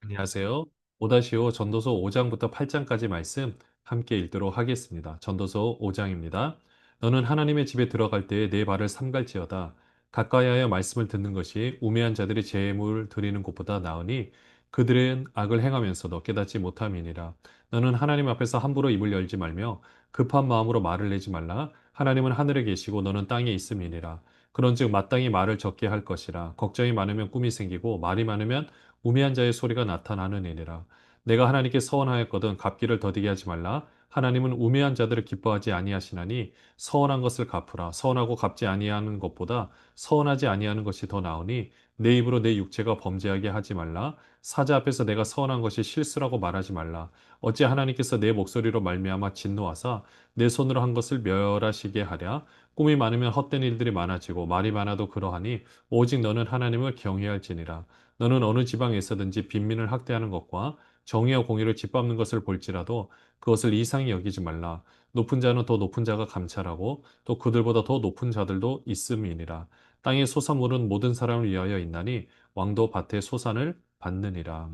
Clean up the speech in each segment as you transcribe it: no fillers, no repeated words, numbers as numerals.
안녕하세요. 5-5 전도서 5장부터 8장까지 말씀 함께 읽도록 하겠습니다. 전도서 5장입니다. 너는 하나님의 집에 들어갈 때에 내 발을 삼갈지어다. 가까이하여 말씀을 듣는 것이 우매한 자들이 제물 드리는 곳보다 나으니 그들은 악을 행하면서도 깨닫지 못함이니라. 너는 하나님 앞에서 함부로 입을 열지 말며 급한 마음으로 말을 내지 말라. 하나님은 하늘에 계시고 너는 땅에 있음이니라. 그런즉 마땅히 말을 적게 할 것이라. 걱정이 많으면 꿈이 생기고 말이 많으면 우매한 자의 소리가 나타나느니라. 내가 하나님께 서원하였거든 갚기를 더디게 하지 말라. 하나님은 우매한 자들을 기뻐하지 아니하시나니 서원한 것을 갚으라. 서원하고 갚지 아니하는 것보다 서원하지 아니하는 것이 더 나으니 내 입으로 내 육체가 범죄하게 하지 말라. 사자 앞에서 내가 서원한 것이 실수라고 말하지 말라. 어찌 하나님께서 내 목소리로 말미암아 진노하사 내 손으로 한 것을 멸하시게 하랴. 꿈이 많으면 헛된 일들이 많아지고 말이 많아도 그러하니 오직 너는 하나님을 경외할지니라. 너는 어느 지방에 있어든지 빈민을 학대하는 것과 정의와 공의를 짓밟는 것을 볼지라도 그것을 이상히 여기지 말라. 높은 자는 더 높은 자가 감찰하고 또 그들보다 더 높은 자들도 있음이니라. 땅의 소산물은 모든 사람을 위하여 있나니 왕도 밭의 소산을 받느니라.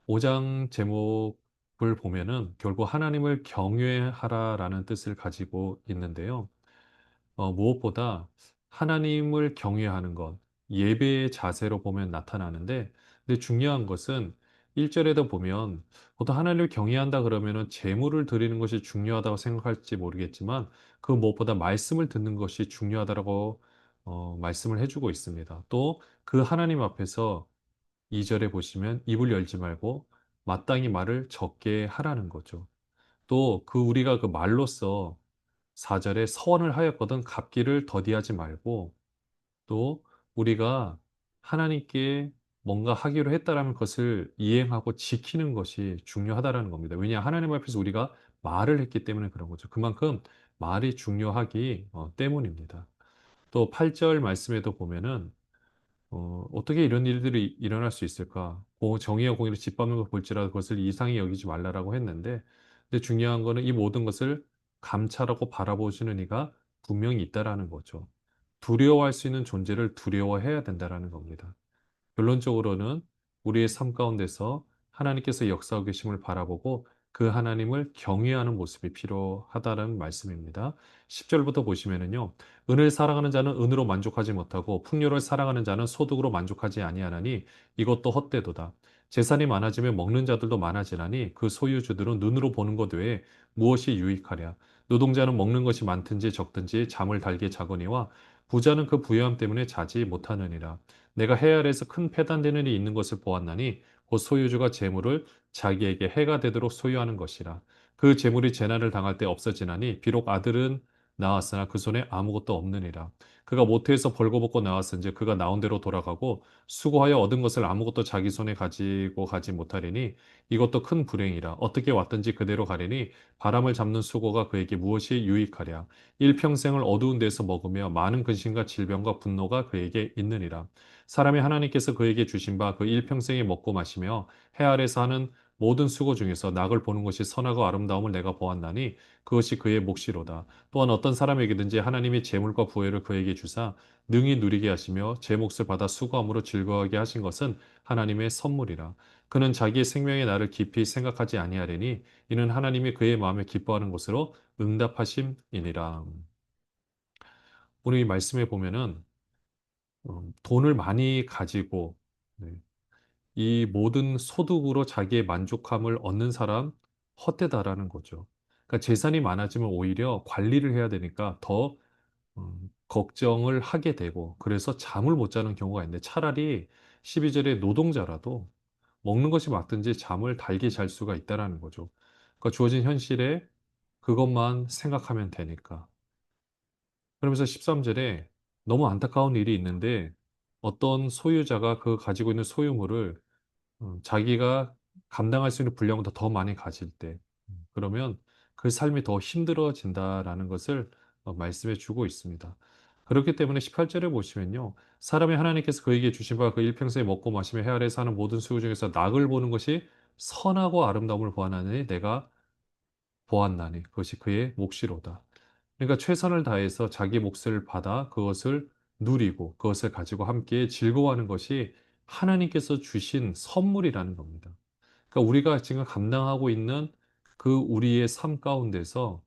5장 제목을 보면은 결국 하나님을 경외하라라는 뜻을 가지고 있는데요. 무엇보다 하나님을 경외하는 것, 예배의 자세로 보면 나타나는데, 근데 중요한 것은 1절에도 보면 보통 하나님을 경외한다 그러면은 재물을 드리는 것이 중요하다고 생각할지 모르겠지만 그 무엇보다 말씀을 듣는 것이 중요하다고 말씀을 해주고 있습니다. 또 그 하나님 앞에서 2절에 보시면 입을 열지 말고 마땅히 말을 적게 하라는 거죠. 또 그 우리가 그 말로써 4절에 서원을 하였거든 갚기를 더디하지 말고 또 우리가 하나님께 뭔가 하기로 했다라는 것을 이행하고 지키는 것이 중요하다라는 겁니다. 왜냐 하나님 앞에서 우리가 말을 했기 때문에 그런 거죠. 그만큼 말이 중요하기 때문입니다. 또 8절 말씀에도 보면은 어떻게 이런 일들이 일어날 수 있을까? 정의와 공의를 짓밟는 걸 볼지라도 그것을 이상히 여기지 말라라고 했는데, 근데 중요한 거는 이 모든 것을 감찰하고 바라보시는 이가 분명히 있다라는 거죠. 두려워할 수 있는 존재를 두려워해야 된다라는 겁니다. 결론적으로는 우리의 삶 가운데서 하나님께서 역사하고 계심을 바라보고 그 하나님을 경외하는 모습이 필요하다는 말씀입니다. 10절부터 보시면은요. 은을 사랑하는 자는 은으로 만족하지 못하고 풍요를 사랑하는 자는 소득으로 만족하지 아니하나니 이것도 헛되도다. 재산이 많아지면 먹는 자들도 많아지나니 그 소유주들은 눈으로 보는 것 외에 무엇이 유익하랴. 노동자는 먹는 것이 많든지 적든지 잠을 달게 자거니와 부자는 그 부유함 때문에 자지 못하느니라. 내가 해 아래에서 큰 패단되는 일이 있는 것을 보았나니 곧 소유주가 재물을 자기에게 해가 되도록 소유하는 것이라. 그 재물이 재난을 당할 때 없어지나니 비록 아들은 나왔으나 그 손에 아무것도 없느니라. 그가 모태에서 벌거벗고 나왔은지 그가 나온 대로 돌아가고 수고하여 얻은 것을 아무것도 자기 손에 가지고 가지 못하리니 이것도 큰 불행이라. 어떻게 왔든지 그대로 가리니 바람을 잡는 수고가 그에게 무엇이 유익하랴. 일평생을 어두운 데서 먹으며 많은 근심과 질병과 분노가 그에게 있느니라. 사람이 하나님께서 그에게 주신 바 그 일평생에 먹고 마시며 해 아래서 하는 모든 수고 중에서 낙을 보는 것이 선하고 아름다움을 내가 보았나니 그것이 그의 몫이로다. 또한 어떤 사람에게든지 하나님이 재물과 부혜를 그에게 주사 능히 누리게 하시며 제 몫을 받아 수고함으로 즐거워하게 하신 것은 하나님의 선물이라. 그는 자기의 생명의 날을 깊이 생각하지 아니하리니 이는 하나님이 그의 마음에 기뻐하는 것으로 응답하심이니라. 오늘 이 말씀에 보면은 돈을 많이 가지고 네, 이 모든 소득으로 자기의 만족함을 얻는 사람 헛되다라는 거죠. 그러니까 재산이 많아지면 오히려 관리를 해야 되니까 더 걱정을 하게 되고 그래서 잠을 못 자는 경우가 있는데 차라리 12절에 노동자라도 먹는 것이 맞든지 잠을 달게 잘 수가 있다라는 거죠. 그러니까 주어진 현실에 그것만 생각하면 되니까. 그러면서 13절에 너무 안타까운 일이 있는데 어떤 소유자가 그 가지고 있는 소유물을 자기가 감당할 수 있는 분량보다 더 많이 가질 때, 그러면 그 삶이 더 힘들어진다라는 것을 말씀해 주고 있습니다. 그렇기 때문에 18절에 보시면요. 사람이 하나님께서 그에게 주신 바 그 일평생에 먹고 마시며 해 아래 사는 모든 수고 중에서 낙을 보는 것이 선하고 아름다움을 보았나니 내가 보았나니 그것이 그의 몫이로다. 그러니까 최선을 다해서 자기 몫을 받아 그것을 누리고 그것을 가지고 함께 즐거워하는 것이 하나님께서 주신 선물이라는 겁니다. 그러니까 우리가 지금 감당하고 있는 그 우리의 삶 가운데서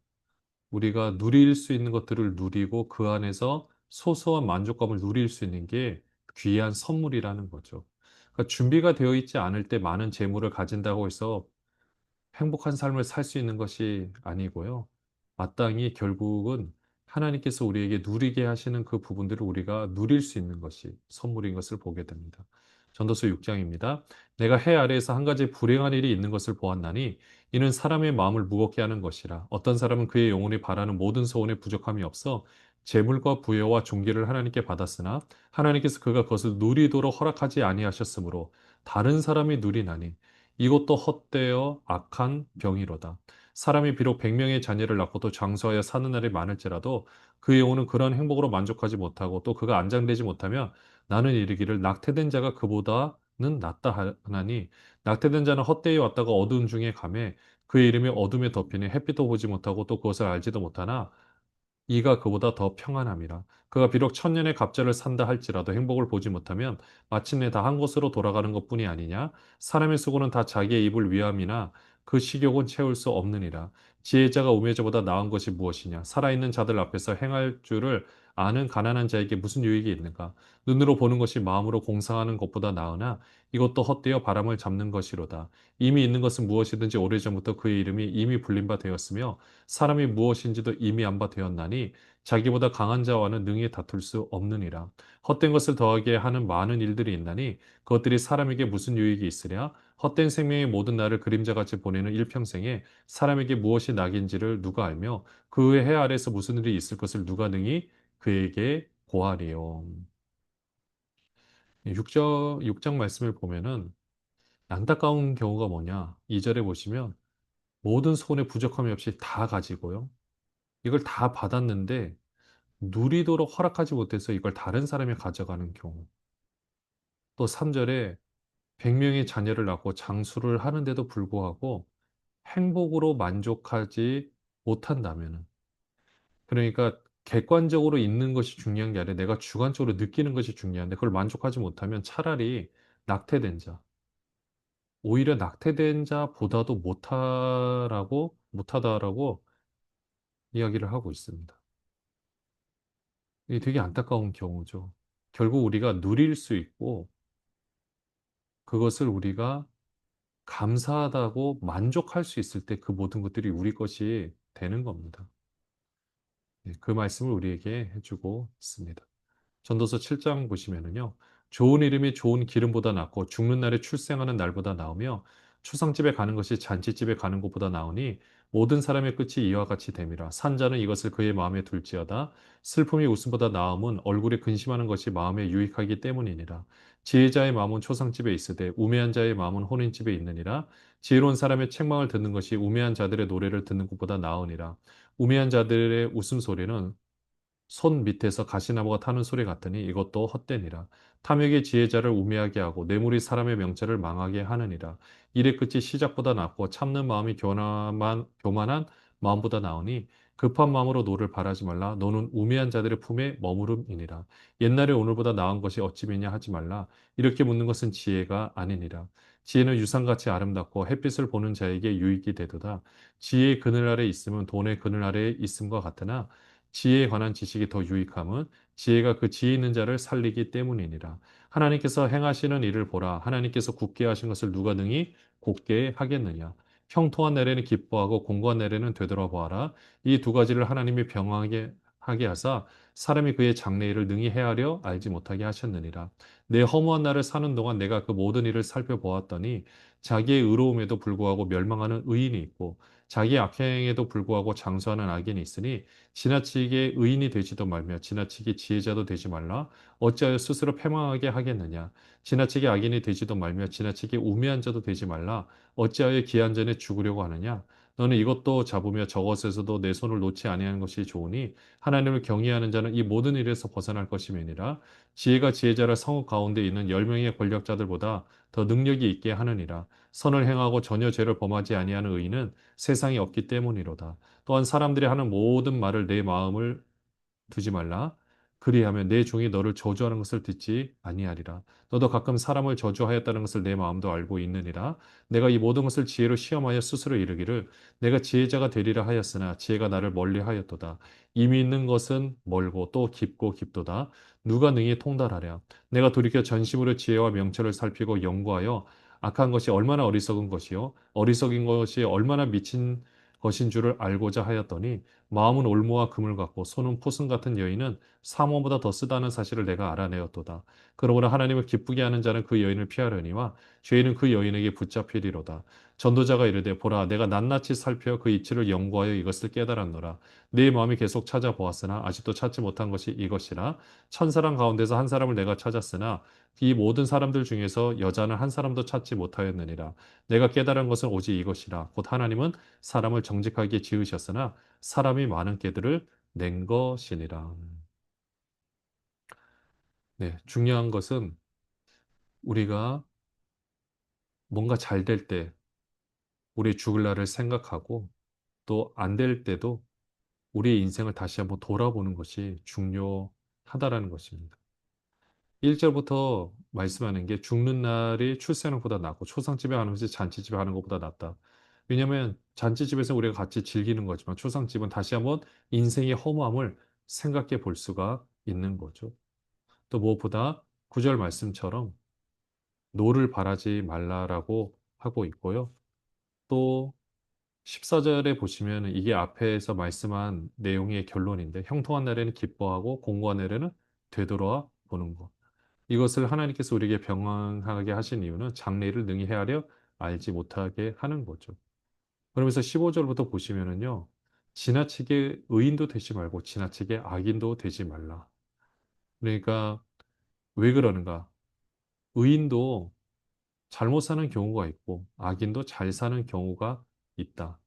우리가 누릴 수 있는 것들을 누리고 그 안에서 소소한 만족감을 누릴 수 있는 게 귀한 선물이라는 거죠. 그러니까 준비가 되어 있지 않을 때 많은 재물을 가진다고 해서 행복한 삶을 살 수 있는 것이 아니고요. 마땅히 결국은 하나님께서 우리에게 누리게 하시는 그 부분들을 우리가 누릴 수 있는 것이 선물인 것을 보게 됩니다. 전도서 6장입니다. 내가 해 아래에서 한 가지 불행한 일이 있는 것을 보았나니 이는 사람의 마음을 무겁게 하는 것이라. 어떤 사람은 그의 영혼이 바라는 모든 소원에 부족함이 없어 재물과 부여와 존귀를 하나님께 받았으나 하나님께서 그가 그것을 누리도록 허락하지 아니하셨으므로 다른 사람이 누리나니 이것도 헛되어 악한 병이로다. 사람이 비록 100명의 자녀를 낳고도 장수하여 사는 날이 많을지라도 그의 영혼은 그런 행복으로 만족하지 못하고 또 그가 안장되지 못하면 나는 이르기를 낙태된 자가 그보다는 낫다 하나니 낙태된 자는 헛되이 왔다가 어두운 중에 감에 그의 이름이 어둠에 덮이니 햇빛도 보지 못하고 또 그것을 알지도 못하나 이가 그보다 더 평안함이라. 그가 비록 천년의 갑절을 산다 할지라도 행복을 보지 못하면 마침내 다 한 곳으로 돌아가는 것뿐이 아니냐. 사람의 수고는 다 자기의 입을 위함이나 그 식욕은 채울 수 없느니라. 지혜자가 우매자보다 나은 것이 무엇이냐. 살아있는 자들 앞에서 행할 줄을 아는 가난한 자에게 무슨 유익이 있는가. 눈으로 보는 것이 마음으로 공상하는 것보다 나으나 이것도 헛되어 바람을 잡는 것이로다. 이미 있는 것은 무엇이든지 오래전부터 그의 이름이 이미 불린 바 되었으며 사람이 무엇인지도 이미 안 바 되었나니 자기보다 강한 자와는 능히 다툴 수 없느니라. 헛된 것을 더하게 하는 많은 일들이 있나니 그것들이 사람에게 무슨 유익이 있으랴? 헛된 생명의 모든 날을 그림자같이 보내는 일평생에 사람에게 무엇이 낙인지를 누가 알며 그의 해 아래서 무슨 일이 있을 것을 누가 능히 그에게 고하리요. 6장 말씀을 보면은 안타까운 경우가 뭐냐? 2절에 보시면 모든 소원에 부족함이 없이 다 가지고요. 이걸 다 받았는데 누리도록 허락하지 못해서 이걸 다른 사람이 가져가는 경우. 또 3절에 100명의 자녀를 낳고 장수를 하는데도 불구하고 행복으로 만족하지 못한다면은 그러니까 객관적으로 있는 것이 중요한 게 아니라 내가 주관적으로 느끼는 것이 중요한데 그걸 만족하지 못하면 차라리 낙태된 자, 오히려 낙태된 자보다도 못하다라고 이야기를 하고 있습니다. 이게 되게 안타까운 경우죠. 결국 우리가 누릴 수 있고 그것을 우리가 감사하다고 만족할 수 있을 때 그 모든 것들이 우리 것이 되는 겁니다. 네, 그 말씀을 우리에게 해주고 있습니다. 전도서 7장 보시면은요. 좋은 이름이 좋은 기름보다 낫고 죽는 날에 출생하는 날보다 나으며 추상집에 가는 것이 잔치집에 가는 것보다 나으니 모든 사람의 끝이 이와 같이 됨이라. 산자는 이것을 그의 마음에 둘지어다. 슬픔이 웃음보다 나음은 얼굴에 근심하는 것이 마음에 유익하기 때문이니라. 지혜자의 마음은 초상집에 있으되 우매한 자의 마음은 혼인집에 있느니라. 지혜로운 사람의 책망을 듣는 것이 우매한 자들의 노래를 듣는 것보다 나으니라. 우매한 자들의 웃음소리는 손 밑에서 가시나무가 타는 소리 같으니 이것도 헛되니라. 탐욕의 지혜자를 우매하게 하고 뇌물이 사람의 명철을 망하게 하느니라. 일의 끝이 시작보다 낫고 참는 마음이 교만한 마음보다 나으니 급한 마음으로 노를 바라지 말라. 너는 우매한 자들의 품에 머무름이니라. 옛날에 오늘보다 나은 것이 어찌미냐 하지 말라. 이렇게 묻는 것은 지혜가 아니니라. 지혜는 유산같이 아름답고 햇빛을 보는 자에게 유익이 되도다. 지혜의 그늘 아래 있으면 돈의 그늘 아래에 있음과 같으나 지혜에 관한 지식이 더 유익함은 지혜가 그 지혜 있는 자를 살리기 때문이니라. 하나님께서 행하시는 일을 보라. 하나님께서 굳게 하신 것을 누가 능히 곧게 하겠느냐. 형통한 날에는 기뻐하고 공고한 날에는 되돌아보아라. 이 두 가지를 하나님이 병하게 하게 하사 사람이 그의 장래일을 능히 헤아려 알지 못하게 하셨느니라. 내 허무한 날을 사는 동안 내가 그 모든 일을 살펴보았더니 자기의 의로움에도 불구하고 멸망하는 의인이 있고 자기의 악행에도 불구하고 장수하는 악인이 있으니 지나치게 의인이 되지도 말며 지나치게 지혜자도 되지 말라. 어찌하여 스스로 패망하게 하겠느냐. 지나치게 악인이 되지도 말며 지나치게 우매한 자도 되지 말라. 어찌하여 기한 전에 죽으려고 하느냐. 너는 이것도 잡으며 저것에서도 내 손을 놓지 아니하는 것이 좋으니 하나님을 경외하는 자는 이 모든 일에서 벗어날 것임이니라. 지혜가 지혜자를 성읍 가운데 있는 10명의 권력자들보다 더 능력이 있게 하느니라. 선을 행하고 전혀 죄를 범하지 아니하는 의인은 세상에 없기 때문이로다. 또한 사람들이 하는 모든 말을 내 마음을 두지 말라. 그리하면 내 종이 너를 저주하는 것을 듣지 아니하리라. 너도 가끔 사람을 저주하였다는 것을 내 마음도 알고 있느니라. 내가 이 모든 것을 지혜로 시험하여 스스로 이르기를 내가 지혜자가 되리라 하였으나 지혜가 나를 멀리하였도다. 이미 있는 것은 멀고 또 깊고 깊도다. 누가 능히 통달하랴. 내가 돌이켜 전심으로 지혜와 명철을 살피고 연구하여 악한 것이 얼마나 어리석은 것이요 어리석인 것이 얼마나 미친 것인 줄을 알고자 하였더니 마음은 올무와 금을 갖고 손은 포승 같은 여인은 사모보다 더 쓰다는 사실을 내가 알아내었도다. 그러므로 하나님을 기쁘게 하는 자는 그 여인을 피하려니와 죄인은 그 여인에게 붙잡히리로다. 전도자가 이르되 보라 내가 낱낱이 살펴 그 이치를 연구하여 이것을 깨달았노라. 내 마음이 계속 찾아보았으나 아직도 찾지 못한 것이 이것이라. 천 사람 가운데서 한 사람을 내가 찾았으나 이 모든 사람들 중에서 여자는 한 사람도 찾지 못하였느니라. 내가 깨달은 것은 오직 이것이라. 곧 하나님은 사람을 정직하게 지으셨으나 사람이 많은 깨들을 낸 것이니라. 네, 중요한 것은 우리가 뭔가 잘 될 때 우리 죽을 날을 생각하고 또 안 될 때도 우리의 인생을 다시 한번 돌아보는 것이 중요하다라는 것입니다. 1절부터 말씀하는 게 죽는 날이 출세하는 것보다 낫고 초상집에 하는 것이 잔치집에 하는 것보다 낫다. 왜냐하면 잔치집에서 우리가 같이 즐기는 거지만 초상집은 다시 한번 인생의 허무함을 생각해 볼 수가 있는 거죠. 또 무엇보다 9절 말씀처럼 노를 바라지 말라라고 하고 있고요. 또 14절에 보시면 이게 앞에서 말씀한 내용의 결론인데 형통한 날에는 기뻐하고 공고한 날에는 되돌아 보는 것. 이것을 하나님께서 우리에게 병행하게 하신 이유는 장래를 능히 헤아려 알지 못하게 하는 거죠. 그러면서 15절부터 보시면은요. 지나치게 의인도 되지 말고 지나치게 악인도 되지 말라. 그러니까 왜 그러는가? 의인도 잘못 사는 경우가 있고 악인도 잘 사는 경우가 있다.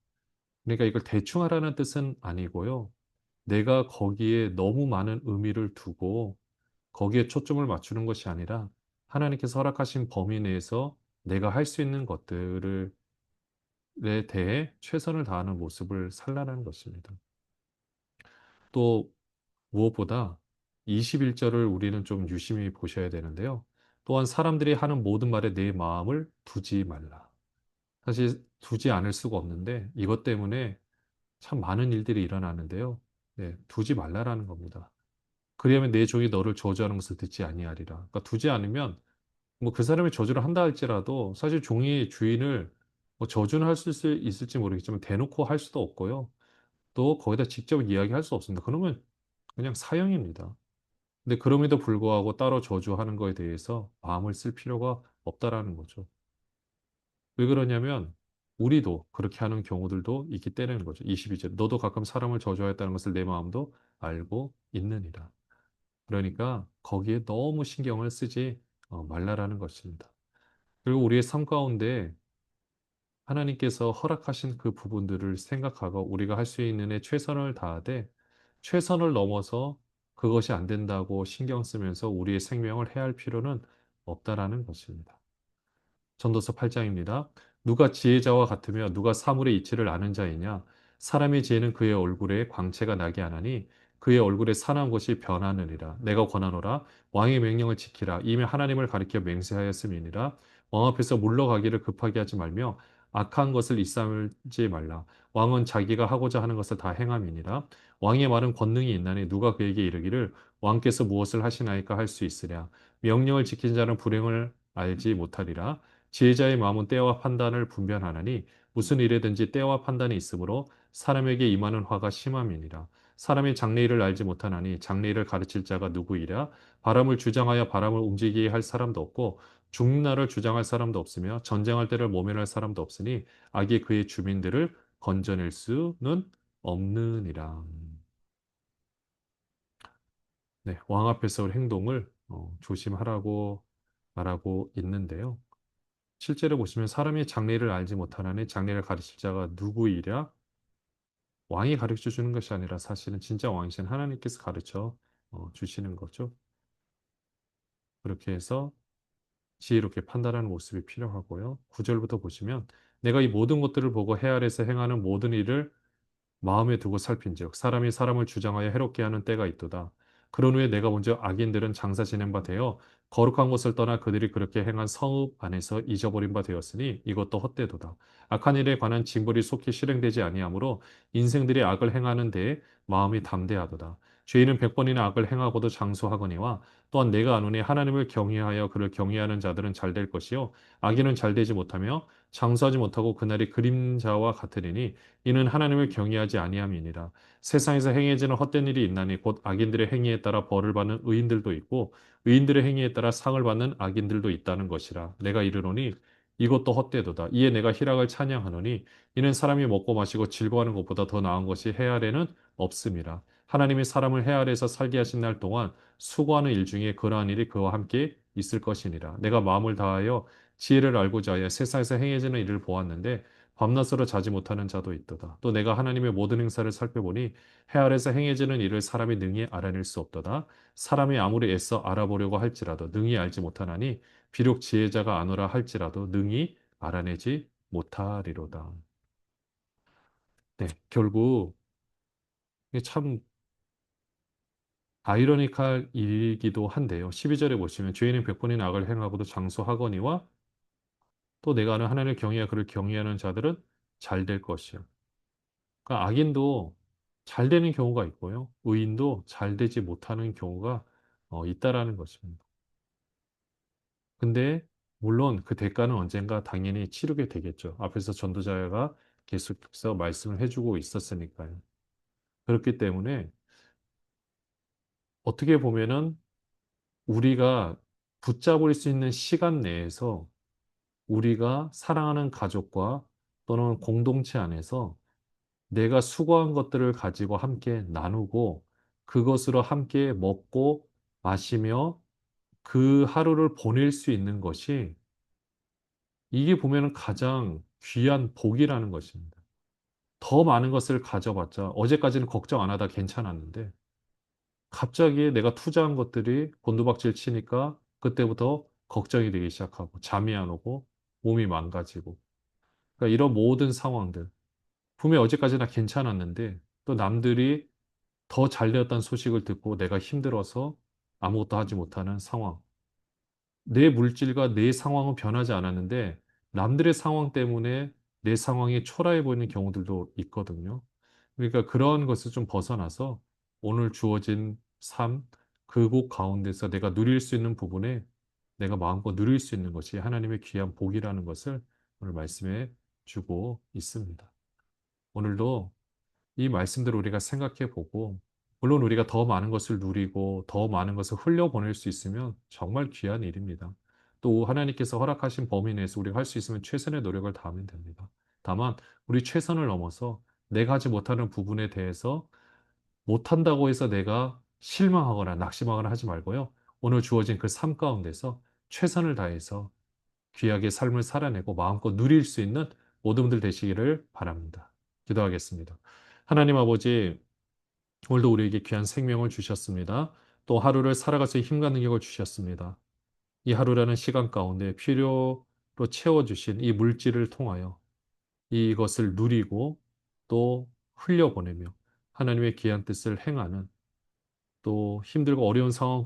그러니까 이걸 대충 하라는 뜻은 아니고요. 내가 거기에 너무 많은 의미를 두고 거기에 초점을 맞추는 것이 아니라 하나님께서 허락하신 범위 내에서 내가 할 수 있는 것들에 대해 최선을 다하는 모습을 살라는 것입니다. 또 무엇보다 21절을 우리는 좀 유심히 보셔야 되는데요. 또한 사람들이 하는 모든 말에 내 마음을 두지 말라. 사실 두지 않을 수가 없는데 이것 때문에 참 많은 일들이 일어나는데요. 네, 두지 말라라는 겁니다. 그리하면 내 종이 너를 저주하는 것을 듣지 아니하리라. 그러니까 두지 않으면 뭐 그 사람이 저주를 한다 할지라도 사실 종이 주인을 뭐 저주는 할 수 있을지 모르겠지만 대놓고 할 수도 없고요. 또 거기다 직접 이야기할 수 없습니다. 그러면 그냥 사형입니다. 근데 그럼에도 불구하고 따로 저주하는 거에 대해서 마음을 쓸 필요가 없다라는 거죠. 왜 그러냐면 우리도 그렇게 하는 경우들도 있기 때문인 거죠. 22절. 너도 가끔 사람을 저주하였다는 것을 내 마음도 알고 있느니라. 그러니까 거기에 너무 신경을 쓰지 말라라는 것입니다. 그리고 우리의 삶 가운데 하나님께서 허락하신 그 부분들을 생각하고 우리가 할 수 있는 에 최선을 다하되 최선을 넘어서 그것이 안 된다고 신경 쓰면서 우리의 생명을 해할 필요는 없다라는 것입니다. 전도서 8장입니다. 누가 지혜자와 같으며 누가 사물의 이치를 아는 자이냐? 사람의 지혜는 그의 얼굴에 광채가 나게 하나니 그의 얼굴에 사나운 것이 변하느니라. 내가 권하노라. 왕의 명령을 지키라. 이미 하나님을 가리켜 맹세하였음이니라. 왕 앞에서 물러가기를 급하게 하지 말며 악한 것을 일삼지 말라. 왕은 자기가 하고자 하는 것을 다 행함이니라. 왕의 말은 권능이 있나니 누가 그에게 이르기를 왕께서 무엇을 하시나이까 할 수 있으랴. 명령을 지킨 자는 불행을 알지 못하리라. 지혜자의 마음은 때와 판단을 분별하나니 무슨 일에든지 때와 판단이 있으므로 사람에게 임하는 화가 심함이니라. 사람이 장래일을 알지 못하나니 장래일을 가르칠 자가 누구이랴? 바람을 주장하여 바람을 움직이게 할 사람도 없고 죽는 날을 주장할 사람도 없으며 전쟁할 때를 모면할 사람도 없으니 악이 그의 주민들을 건져낼 수는 없느니라. 네, 왕 앞에서 의 행동을 조심하라고 말하고 있는데요. 실제로 보시면 사람이 장래를 알지 못하나니 장래를 가르칠 자가 누구이랴? 왕이 가르쳐 주는 것이 아니라 사실은 진짜 왕이신 하나님께서 가르쳐 주시는 거죠. 그렇게 해서 지혜롭게 판단하는 모습이 필요하고요. 9절부터 보시면 내가 이 모든 것들을 보고 해 아래서 행하는 모든 일을 마음에 두고 살핀즉 사람이 사람을 주장하여 해롭게 하는 때가 있도다. 그런 후에 내가 먼저 악인들은 장사 지낸 바 되어 거룩한 곳을 떠나 그들이 그렇게 행한 성읍 안에서 잊어버린 바 되었으니 이것도 헛되도다. 악한 일에 관한 징벌이 속히 실행되지 아니하므로 인생들이 악을 행하는 데에 마음이 담대하도다. 죄인은 100번이나 악을 행하고도 장수하거니와 또한 내가 아노니 하나님을 경외하여 그를 경외하는 자들은 잘 될 것이요 악인은 잘 되지 못하며 장수하지 못하고 그날이 그림자와 같으리니 이는 하나님을 경외하지 아니함이니라. 세상에서 행해지는 헛된 일이 있나니 곧 악인들의 행위에 따라 벌을 받는 의인들도 있고 의인들의 행위에 따라 상을 받는 악인들도 있다는 것이라. 내가 이르노니 이것도 헛되도다. 이에 내가 희락을 찬양하노니 이는 사람이 먹고 마시고 즐거워하는 것보다 더 나은 것이 해 아래는 없음이라. 하나님이 사람을 해 아래에서 살게 하신 날 동안 수고하는 일 중에 그러한 일이 그와 함께 있을 것이니라. 내가 마음을 다하여 지혜를 알고자 하여 세상에서 행해지는 일을 보았는데 밤낮으로 자지 못하는 자도 있도다. 또 내가 하나님의 모든 행사를 살펴보니 해 아래에서 행해지는 일을 사람이 능히 알아낼 수 없도다. 사람이 아무리 애써 알아보려고 할지라도 능히 알지 못하나니 비록 지혜자가 아노라 할지라도 능히 알아내지 못하리로다. 네, 결국 이게 참 아이러니컬 일이기도 한데요. 12절에 보시면 죄인은 100번이나 악을 행하고도 장수하거니와 또 내가 아는 하나님을 경외하여 그를 경외하는 자들은 잘 될 것이요. 그러니까 악인도 잘 되는 경우가 있고요. 의인도 잘 되지 못하는 경우가 있다라는 것입니다. 근데 물론 그 대가는 언젠가 당연히 치르게 되겠죠. 앞에서 전도자가 계속해서 말씀을 해주고 있었으니까요. 그렇기 때문에 어떻게 보면은 우리가 붙잡을 수 있는 시간 내에서 우리가 사랑하는 가족과 또는 공동체 안에서 내가 수고한 것들을 가지고 함께 나누고 그것으로 함께 먹고 마시며 그 하루를 보낼 수 있는 것이 이게 보면은 가장 귀한 복이라는 것입니다. 더 많은 것을 가져봤자 어제까지는 걱정 안 하다 괜찮았는데 갑자기 내가 투자한 것들이 곤두박질 치니까 그때부터 걱정이 되기 시작하고 잠이 안 오고 몸이 망가지고 그러니까 이런 모든 상황들 분명히 어제까지나 괜찮았는데 또 남들이 더 잘 되었다는 소식을 듣고 내가 힘들어서 아무것도 하지 못하는 상황. 내 물질과 내 상황은 변하지 않았는데 남들의 상황 때문에 내 상황이 초라해 보이는 경우들도 있거든요. 그러니까 그런 것을 좀 벗어나서 오늘 주어진 삶, 그곳 가운데서 내가 누릴 수 있는 부분에 내가 마음껏 누릴 수 있는 것이 하나님의 귀한 복이라는 것을 오늘 말씀해 주고 있습니다. 오늘도 이 말씀들을 우리가 생각해 보고, 물론 우리가 더 많은 것을 누리고 더 많은 것을 흘려보낼 수 있으면 정말 귀한 일입니다. 또 하나님께서 허락하신 범위 내에서 우리가 할 수 있으면 최선의 노력을 다하면 됩니다. 다만 우리 최선을 넘어서 내가 하지 못하는 부분에 대해서 못한다고 해서 내가 실망하거나 낙심하거나 하지 말고요. 오늘 주어진 그 삶 가운데서 최선을 다해서 귀하게 삶을 살아내고 마음껏 누릴 수 있는 모든 분들 되시기를 바랍니다. 기도하겠습니다. 하나님 아버지, 오늘도 우리에게 귀한 생명을 주셨습니다. 또 하루를 살아갈 수 있는 힘과 능력을 주셨습니다. 이 하루라는 시간 가운데 필요로 채워주신 이 물질을 통하여 이것을 누리고 또 흘려보내며 하나님의 귀한 뜻을 행하는 또 힘들고 어려운 상황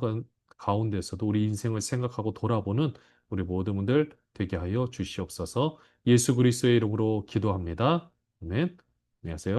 가운데서도 우리 인생을 생각하고 돌아보는 우리 모든 분들 되게 하여 주시옵소서. 예수 그리스도의 이름으로 기도합니다. 아멘. 안녕하세요.